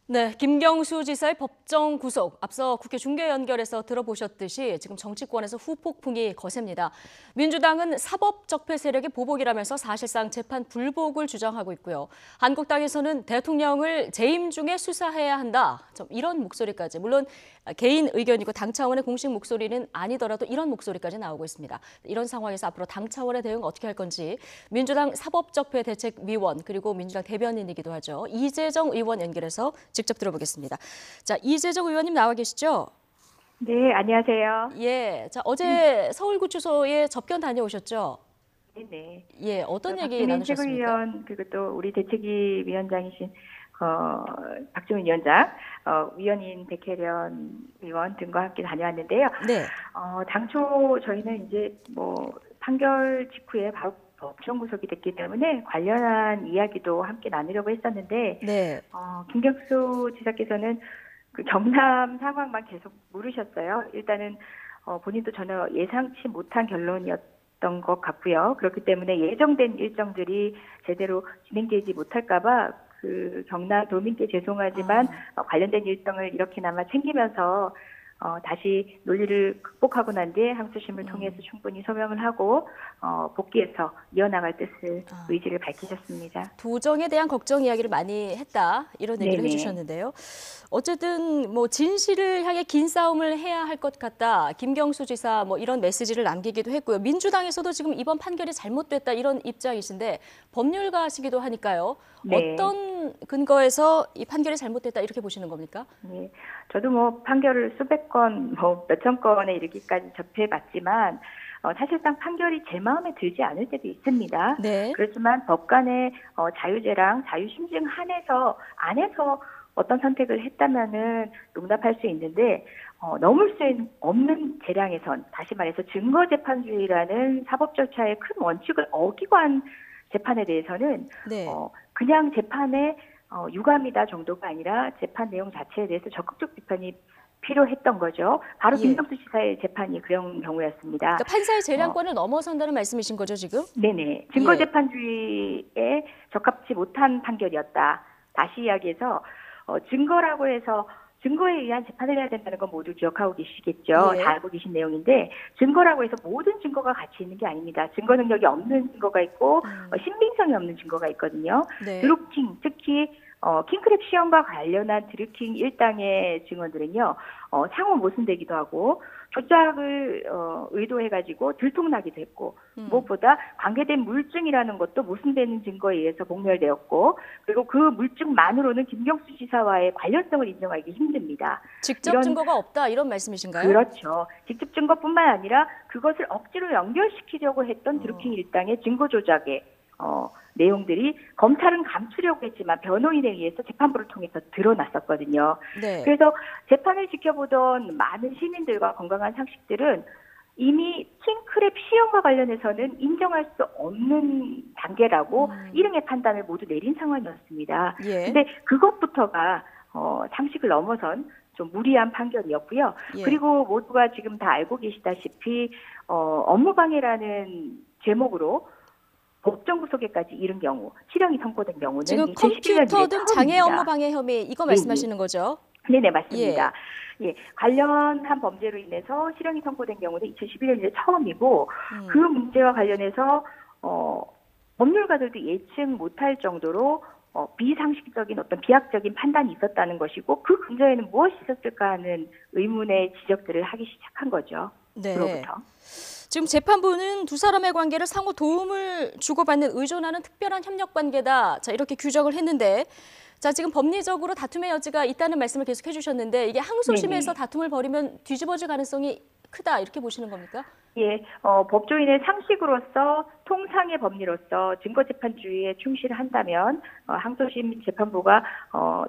네, 김경수 지사의 법정 구속, 앞서 국회 중계 연결해서 들어보셨듯이 지금 정치권에서 후폭풍이 거셉니다. 민주당은 사법 적폐 세력의 보복이라면서 사실상 재판 불복을 주장하고 있고요. 한국당에서는 대통령을 재임 중에 수사해야 한다. 좀 이런 목소리까지, 물론 개인 의견이고 당 차원의 공식 목소리는 아니더라도 이런 목소리까지 나오고 있습니다. 이런 상황에서 앞으로 당 차원의 대응 어떻게 할 건지 민주당 사법적폐대책위원 그리고 민주당 대변인이기도 하죠. 이재정 의원 연결해서 직접 들어보겠습니다. 자, 이재정 의원님 나와 계시죠? 네, 안녕하세요. 예, 자 어제 서울구치소에 접견 다녀오셨죠? 네네. 예, 어떤 얘기 박주민 나누셨습니까? 최고위원, 그리고 또 우리 대책위 위원장이신, 어, 박주민 위원장, 위원인 백혜련 의원 등과 함께 다녀왔는데요. 네, 당초 저희는 이제 판결 직후에 바로 법정 구속이 됐기 때문에 관련한 이야기도 함께 나누려고 했었는데, 네. 김경수 지사께서는 그 경남 상황만 계속 물으셨어요. 일단은 본인도 전혀 예상치 못한 결론이었던 것 같고요. 그렇기 때문에 예정된 일정들이 제대로 진행되지 못할까봐 그 경남 도민께 죄송하지만 관련된 일정을 이렇게나마 챙기면서 다시 논리를 극복하고 난 뒤에 항소심을 통해서 충분히 소명을 하고 복귀해서 이어나갈 뜻을 의지를 밝히셨습니다. 도정에 대한 걱정 이야기를 많이 했다 이런 얘기를 네네. 해주셨는데요. 어쨌든 뭐 진실을 향해 긴 싸움을 해야 할 것 같다. 김경수 지사 뭐 이런 메시지를 남기기도 했고요. 민주당에서도 지금 이번 판결이 잘못됐다 이런 입장이신데 법률가시기도 하니까요. 네. 어떤 근거에서 이 판결이 잘못됐다 이렇게 보시는 겁니까? 네. 저도 판결을 수백 건, 몇천 건에 이르기까지 접해봤지만, 사실상 판결이 제 마음에 들지 않을 때도 있습니다. 네. 그렇지만 법관의 자유재랑 자유심증 안에서 어떤 선택을 했다면은 용납할 수 있는데, 넘을 수 없는 재량에선, 다시 말해서 증거재판주의라는 사법 절차의 큰 원칙을 어기고 한 재판에 대해서는, 네. 그냥 재판에 유감이다 정도가 아니라 재판 내용 자체에 대해서 적극적 비판이 필요했던 거죠. 바로 예. 김경수 지사의 재판이 그런 경우였습니다. 그러니까 판사의 어, 재량권을 넘어선다는 말씀이신 거죠, 지금? 네네. 예. 증거재판주의에 적합치 못한 판결이었다. 다시 이야기해서 증거라고 해서 증거에 의한 재판을 해야 된다는 건 모두 기억하고 계시겠죠. 예. 다 알고 계신 내용인데 증거라고 해서 모든 증거가 같이 있는 게 아닙니다. 증거 능력이 없는 증거가 있고 신빙성이 없는 증거가 있거든요. 네. 드루킹, 특히 킹크랩 시험과 관련한 드루킹 일당의 증언들은요. 상호 모순되기도 하고 조작을 의도해가지고 들통나기도 했고 무엇보다 관계된 물증이라는 것도 모순되는 증거에 의해서 목멸되었고 그리고 그 물증만으로는 김경수 지사와의 관련성을 인정하기 힘듭니다. 직접 증거가 없다 이런 말씀이신가요? 그렇죠. 직접 증거뿐만 아니라 그것을 억지로 연결시키려고 했던 드루킹 일당의 증거 조작에 내용들이 검찰은 감추려고 했지만 변호인에 의해서 재판부를 통해서 드러났었거든요. 네. 그래서 재판을 지켜보던 많은 시민들과 건강한 상식들은 이미 킹크랩 시험과 관련해서는 인정할 수 없는 단계라고 일응의 판단을 모두 내린 상황이었습니다. 예. 근데 그것부터가 상식을 넘어선 좀 무리한 판결이었고요. 예. 그리고 모두가 지금 다 알고 계시다시피 업무방해라는 제목으로 법정 구속에까지 이른 경우, 실형이 선고된 경우는 지금 2011년 컴퓨터 이래 등 장애 처음입니다. 업무 방해 혐의 이거 말씀하시는 거죠? 네네, 맞습니다. 예, 관련한 범죄로 인해서 실형이 선고된 경우는 2011년 이래 처음이고 그 문제와 관련해서 법률가들도 예측 못할 정도로 비상식적인 어떤 비약적인 판단이 있었다는 것이고 그 근저에는 무엇이 있었을까 하는 의문의 지적들을 하기 시작한 거죠. 네. 그로부터. 지금 재판부는 두 사람의 관계를 상호 도움을 주고받는 의존하는 특별한 협력 관계다. 자, 이렇게 규정을 했는데 자, 지금 법리적으로 다툼의 여지가 있다는 말씀을 계속 해주셨는데 이게 항소심에서 네네. 다툼을 벌이면 뒤집어질 가능성이 크다 이렇게 보시는 겁니까? 예, 법조인의 상식으로서 통상의 법리로서 증거재판주의에 충실한다면 항소심 재판부가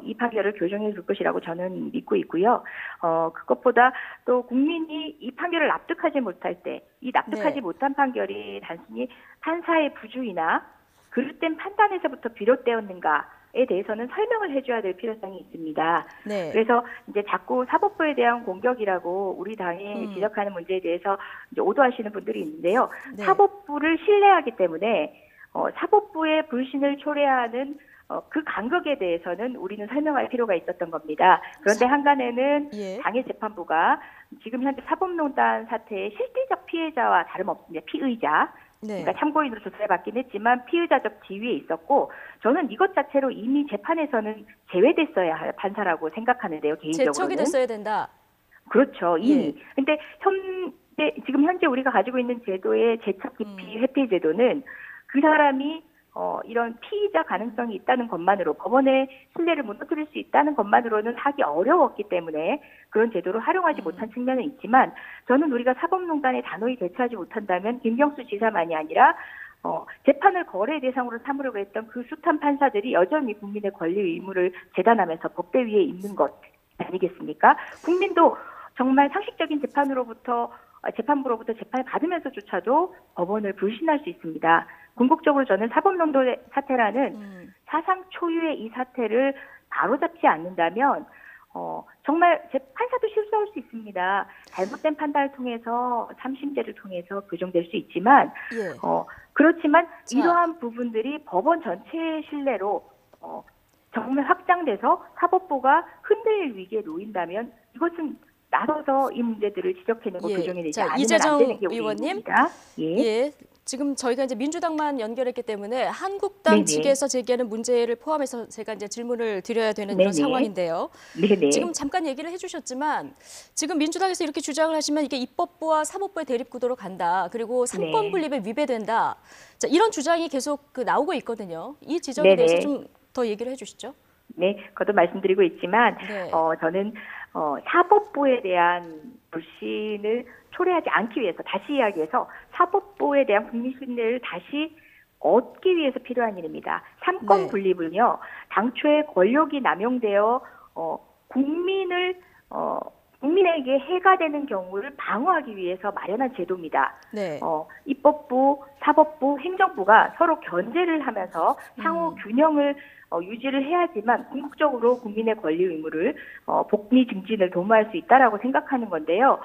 이 판결을 교정해 줄 것이라고 저는 믿고 있고요. 그것보다 또 국민이 이 판결을 납득하지 못할 때 이 납득하지 못한 판결이 단순히 판사의 부주의나 그릇된 판단에서부터 비롯되었는가에 대해서는 설명을 해줘야 될 필요성이 있습니다. 네. 그래서 이제 자꾸 사법부에 대한 공격이라고 우리 당이 지적하는 문제에 대해서 이제 오도하시는 분들이 있는데요. 네. 사법부를 신뢰하기 때문에 사법부의 불신을 초래하는 그 간극에 대해서는 우리는 설명할 필요가 있었던 겁니다. 그런데 한간에는 예. 당해 재판부가 지금 현재 사법농단 사태의 실질적 피해자와 다름없습니다. 피의자. 네. 그러니까 참고인으로 조사를 받긴 했지만 피의자적 지위에 있었고 저는 이것 자체로 이미 재판에서는 제외됐어야 할 판사라고 생각하는데요. 개인적으로는. 제척이 됐어야 된다. 그렇죠. 이미. 예. 근데 지금 현재 우리가 가지고 있는 제도의 제척 기피 회피 제도는 그 사람이 이런 피의자 가능성이 있다는 것만으로 법원의 신뢰를 무너뜨릴 수 있다는 것만으로는 하기 어려웠기 때문에 그런 제도를 활용하지 못한 측면은 있지만 저는 우리가 사법농단에 단호히 대처하지 못한다면 김경수 지사만이 아니라 재판을 거래 대상으로 삼으려고 했던 그 숱한 판사들이 여전히 국민의 권리 의무를 재단하면서 법대 위에 있는 것 아니겠습니까? 국민도 정말 상식적인 재판부로부터 재판을 받으면서조차도 법원을 불신할 수 있습니다. 궁극적으로 저는 사법농단 사태라는 사상 초유의 이 사태를 바로잡지 않는다면 정말 판사도 실수할 수 있습니다. 잘못된 판단을 통해서 3심제를 통해서 규정될 수 있지만 예. 그렇지만 자. 이러한 부분들이 법원 전체의 신뢰로 정말 확장돼서 사법부가 흔들릴 위기에 놓인다면 이것은 나서서 이 문제들을 지적해내고 예. 규정해내지 자, 않으면 이재정 안 되는 게 우리 의원님. 의무입니다. 예. 예. 지금 저희가 이제 민주당만 연결했기 때문에 한국당 네네. 측에서 제기하는 문제를 포함해서 제가 이제 질문을 드려야 되는 네네. 이런 상황인데요. 네네. 지금 잠깐 얘기를 해주셨지만 지금 민주당에서 이렇게 주장을 하시면 이게 입법부와 사법부의 대립 구도로 간다. 그리고 삼권 네. 분립에 위배된다. 자, 이런 주장이 계속 나오고 있거든요. 이 지적에 네네. 대해서 좀 더 얘기를 해주시죠. 네, 그것도 말씀드리고 있지만 네. 저는 사법부에 대한 불신을 초래하지 않기 위해서 다시 이야기해서 사법부에 대한 국민 신뢰를 다시 얻기 위해서 필요한 일입니다. 삼권 네. 분립은요, 당초에 권력이 남용되어 국민에게 해가 되는 경우를 방어하기 위해서 마련한 제도입니다. 네. 입법부, 사법부, 행정부가 서로 견제를 하면서 상호 균형을 유지를 해야지만 궁극적으로 국민의 권리 의무를 복리 증진을 도모할 수 있다라고 생각하는 건데요.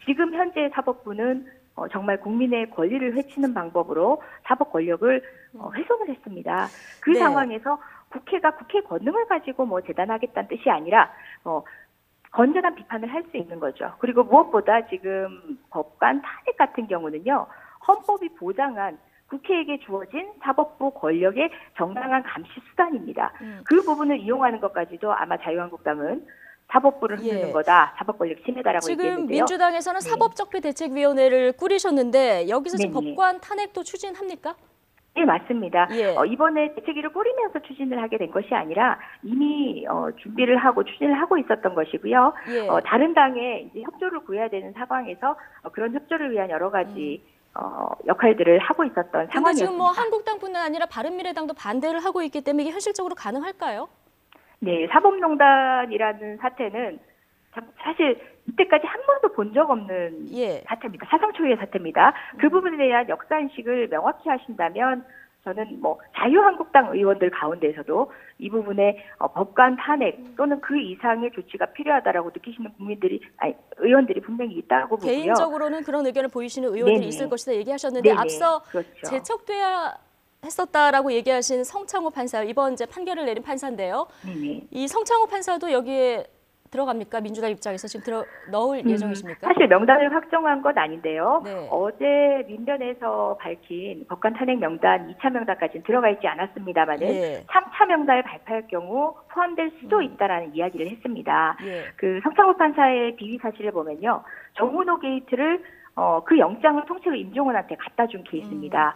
지금 현재 사법부는 정말 국민의 권리를 해치는 방법으로 사법 권력을 훼손을 했습니다. 그 네. 상황에서 국회가 국회 권능을 가지고 뭐 재단하겠다는 뜻이 아니라 건전한 비판을 할 수 있는 거죠. 그리고 무엇보다 지금 법관 탄핵 같은 경우는요. 헌법이 보장한 국회에게 주어진 사법부 권력의 정당한 감시 수단입니다. 그 부분을 이용하는 것까지도 아마 자유한국당은 사법부를 흔드는 예. 거다, 사법 권력 침해다라고 지금 얘기했는데요. 민주당에서는 네. 사법적폐대책위원회를 꾸리셨는데 여기서 지금 네네. 법관 탄핵도 추진합니까? 네, 맞습니다. 예. 이번에 대책위를 꾸리면서 추진을 하게 된 것이 아니라 이미 준비를 하고 추진을 하고 있었던 것이고요. 예. 다른 당에 이제 협조를 구해야 되는 상황에서 그런 협조를 위한 여러 가지 역할들을 하고 있었던 근데 상황이었습니다. 지금 뭐 한국당뿐만 아니라 바른미래당도 반대를 하고 있기 때문에 이게 현실적으로 가능할까요? 네, 사법농단이라는 사태는 사실 이때까지 한 번도 본 적 없는 예. 사태입니다. 사상 초유의 사태입니다. 그 부분에 대한 역사인식을 명확히 하신다면 저는 뭐 자유한국당 의원들 가운데서도 이 부분에 법관 탄핵 또는 그 이상의 조치가 필요하다라고 느끼시는 의원들이 분명히 있다고 보고요. 개인적으로는 그런 의견을 보이시는 의원들이 네네. 있을 것이다 얘기하셨는데 네네. 앞서 그렇죠. 제척돼야 했었다라고 얘기하신 성창호 판사, 이번 이제 판결을 내린 판사인데요. 네네. 이 성창호 판사도 여기에 들어갑니까? 민주당 입장에서 지금 넣을 예정이십니까? 사실 명단을 확정한 건 아닌데요. 네. 어제 민변에서 밝힌 법관 탄핵 명단 2차 명단까지는 들어가 있지 않았습니다만은 예. 3차 명단을 발표할 경우 포함될 수도 있다라는 이야기를 했습니다. 예. 그 성창호 판사의 비위 사실을 보면요. 정문호 게이트를 그 영장을 통째로 임종원한테 갖다 준 케이스입니다.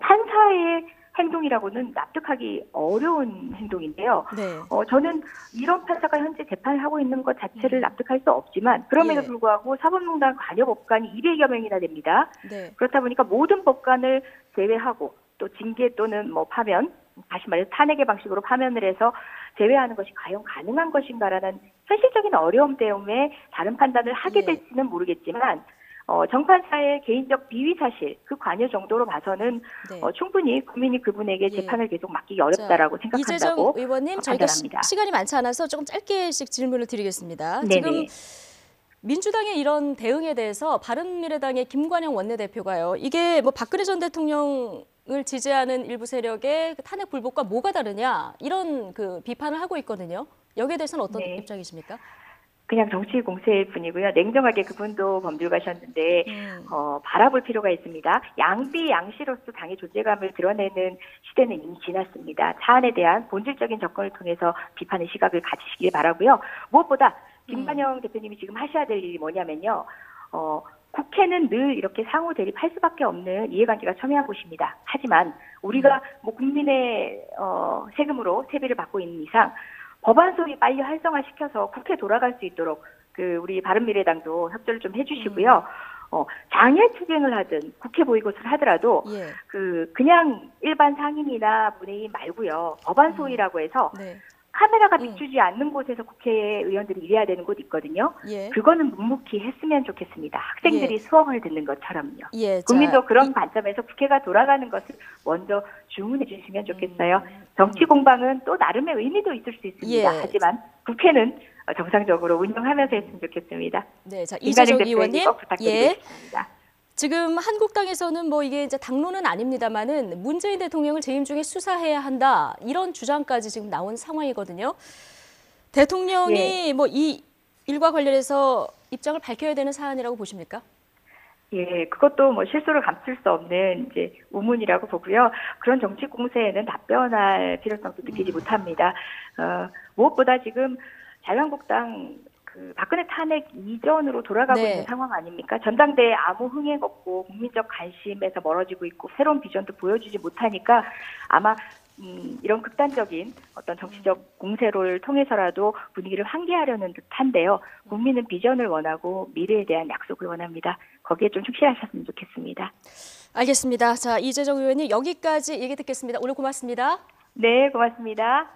판사의 행동이라고는 납득하기 어려운 행동인데요. 네. 저는 이런 판사가 현재 재판을 하고 있는 것 자체를 납득할 수 없지만 그럼에도 예. 불구하고 사법농단 관여 법관이 200여 명이나 됩니다. 네. 그렇다 보니까 모든 법관을 제외하고 또 징계 또는 뭐 파면, 다시 말해서 탄핵의 방식으로 파면을 해서 제외하는 것이 과연 가능한 것인가라는 현실적인 어려움 때문에 다른 판단을 하게 예. 될지는 모르겠지만 정판사의 개인적 비위 사실, 그 관여 정도로 봐서는 네. 충분히 국민이 그분에게 예. 재판을 계속 맡기기 어렵다라고 이재정 생각한다고 의원님, 저희가 판단합니다. 시간이 많지 않아서 조금 짧게씩 질문을 드리겠습니다. 네네. 지금 민주당의 이런 대응에 대해서 바른미래당의 김관영 원내대표가요. 이게 뭐 박근혜 전 대통령 지지하는 일부 세력의 그 탄핵 불복과 뭐가 다르냐 이런 그 비판을 하고 있거든요. 여기에 대해서는 어떤 네. 입장이십니까? 그냥 정치 공세일 뿐이고요. 냉정하게 그분도 법률가셨는데 바라볼 필요가 있습니다. 양비 양시로서 당의 존재감을 드러내는 시대는 이미 지났습니다. 사안에 대한 본질적인 접근을 통해서 비판의 시각을 가지시길 바라고요. 무엇보다 김관영 대표님이 지금 하셔야 될 일이 뭐냐면요. 국회는 늘 이렇게 상호 대립할 수밖에 없는 이해관계가 첨예한 곳입니다. 하지만 우리가 뭐 국민의 세금으로 세비를 받고 있는 이상 법안 소위 빨리 활성화시켜서 국회 돌아갈 수 있도록 우리 바른미래당도 협조를 좀 해주시고요. 장애 투쟁을 하든 국회 보이콧을 하더라도 예. 그냥 일반 상임이나 문회인 말고요. 법안 소위라고 해서 네. 카메라가 비추지 않는 곳에서 국회의원들이 일해야 되는 곳 있거든요. 예. 그거는 묵묵히 했으면 좋겠습니다. 학생들이 수업을 듣는 것처럼요. 예. 국민도 그런 관점에서 국회가 돌아가는 것을 먼저 주문해 주시면 좋겠어요. 정치 공방은 또 나름의 의미도 있을 수 있습니다. 예. 하지만 국회는 정상적으로 운영하면서 했으면 좋겠습니다. 네, 자 김관영 이재정 대표님 의원님, 꼭 부탁드리겠습니다. 지금 한국당에서는 뭐 이게 이제 당론은 아닙니다만은 문재인 대통령을 재임 중에 수사해야 한다 이런 주장까지 지금 나온 상황이거든요. 대통령이 뭐 이 일과 관련해서 입장을 밝혀야 되는 사안이라고 보십니까? 예, 그것도 뭐 실수를 감출 수 없는 이제 우문이라고 보고요. 그런 정치 공세에는 답변할 필요성도 느끼지 못합니다. 무엇보다 지금 자유한국당 박근혜 탄핵 이전으로 돌아가고 네. 있는 상황 아닙니까? 전당대회 아무 흥행 없고 국민적 관심에서 멀어지고 있고 새로운 비전도 보여주지 못하니까 아마 이런 극단적인 어떤 정치적 공세를 통해서라도 분위기를 환기하려는 듯한데요. 국민은 비전을 원하고 미래에 대한 약속을 원합니다. 거기에 좀 충실하셨으면 좋겠습니다. 알겠습니다. 자 이재정 의원님 여기까지 얘기 듣겠습니다. 오늘 고맙습니다. 네, 고맙습니다.